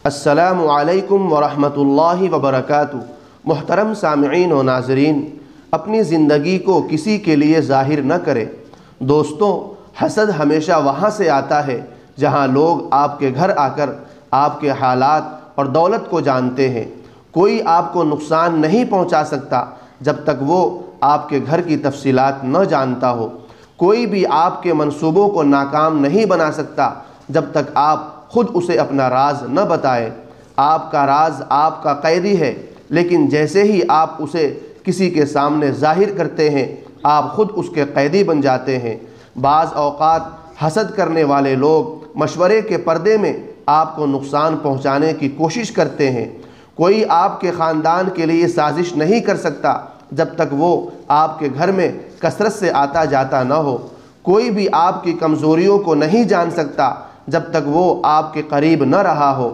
السلام علیکم ورحمۃ اللہ وبرکاتہ۔ محترم سامعین و ناظرین، اپنی زندگی کو کسی کے لیے ظاہر نہ کریں۔ دوستوں، حسد ہمیشہ وہاں سے آتا ہے جہاں لوگ آپ کے گھر آ کر آپ کے حالات اور دولت کو جانتے ہیں۔ کوئی آپ کو نقصان نہیں پہنچا سکتا جب تک وہ آپ کے گھر کی تفصیلات نہ جانتا ہو۔ کوئی بھی آپ کے منصوبوں کو ناکام نہیں بنا سکتا جب تک آپ خود اسے اپنا راز نہ بتائیں۔ آپ کا راز آپ کا قیدی ہے، لیکن جیسے ہی آپ اسے کسی کے سامنے ظاہر کرتے ہیں، آپ خود اس کے قیدی بن جاتے ہیں۔ بعض اوقات حسد کرنے والے لوگ مشورے کے پردے میں آپ کو نقصان پہنچانے کی کوشش کرتے ہیں۔ کوئی آپ کے خاندان کے لیے سازش نہیں کر سکتا جب تک وہ آپ کے گھر میں کثرت سے آتا جاتا نہ ہو۔ کوئی بھی آپ کی کمزوریوں کو نہیں جان سکتا جب تک وہ آپ کے قریب نہ رہا ہو۔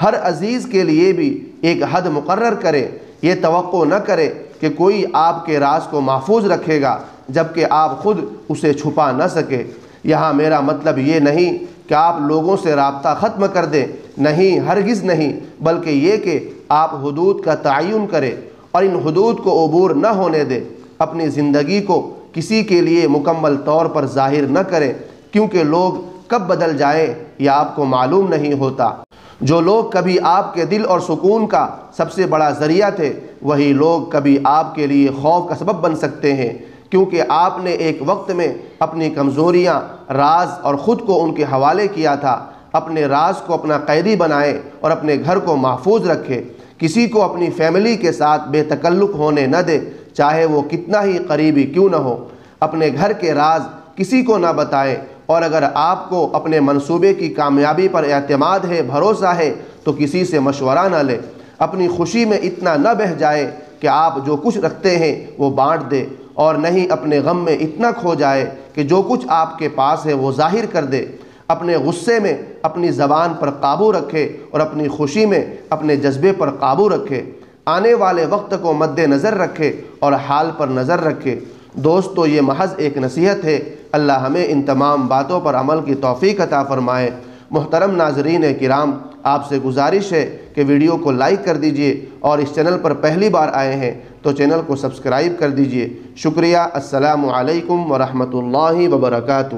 ہر عزیز کے لیے بھی ایک حد مقرر کرے۔ یہ توقع نہ کرے کہ کوئی آپ کے راز کو محفوظ رکھے گا جبکہ آپ خود اسے چھپا نہ سکے۔ یہاں میرا مطلب یہ نہیں کہ آپ لوگوں سے رابطہ ختم کر دیں، نہیں، ہرگز نہیں، بلکہ یہ کہ آپ حدود کا تعین کریں اور ان حدود کو عبور نہ ہونے دیں۔ اپنی زندگی کو کسی کے لیے مکمل طور پر ظاہر نہ کریں، کیونکہ لوگ کب بدل جائیں یہ آپ کو معلوم نہیں ہوتا۔ جو لوگ کبھی آپ کے دل اور سکون کا سب سے بڑا ذریعہ تھے، وہی لوگ کبھی آپ کے لیے خوف کا سبب بن سکتے ہیں، کیونکہ آپ نے ایک وقت میں اپنی کمزوریاں، راز اور خود کو ان کے حوالے کیا تھا۔ اپنے راز کو اپنا قیدی بنائیں اور اپنے گھر کو محفوظ رکھیں۔ کسی کو اپنی فیملی کے ساتھ بے تکلف ہونے نہ دے، چاہے وہ کتنا ہی قریبی کیوں نہ ہو۔ اپنے گھر کے راز کسی کو نہ بتائیں، اور اگر آپ کو اپنے منصوبے کی کامیابی پر اعتماد ہے، بھروسہ ہے، تو کسی سے مشورہ نہ لیں۔ اپنی خوشی میں اتنا نہ بہہ جائے کہ آپ جو کچھ رکھتے ہیں وہ بانٹ دے، اور نہیں اپنے غم میں اتنا کھو جائے کہ جو کچھ آپ کے پاس ہے وہ ظاہر کر دے۔ اپنے غصے میں اپنی زبان پر قابو رکھے اور اپنی خوشی میں اپنے جذبے پر قابو رکھے۔ آنے والے وقت کو مد نظر رکھے اور حال پر نظر رکھے۔ دوستو، یہ محض ایک نصیحت ہے۔ اللہ ہمیں ان تمام باتوں پر عمل کی توفیق عطا فرمائے۔ محترم ناظرین کرام، آپ سے گزارش ہے کہ ویڈیو کو لائک کر دیجئے، اور اس چینل پر پہلی بار آئے ہیں تو چینل کو سبسکرائب کر دیجئے۔ شکریہ۔ السلام علیکم ورحمۃ اللہ وبرکاتہ۔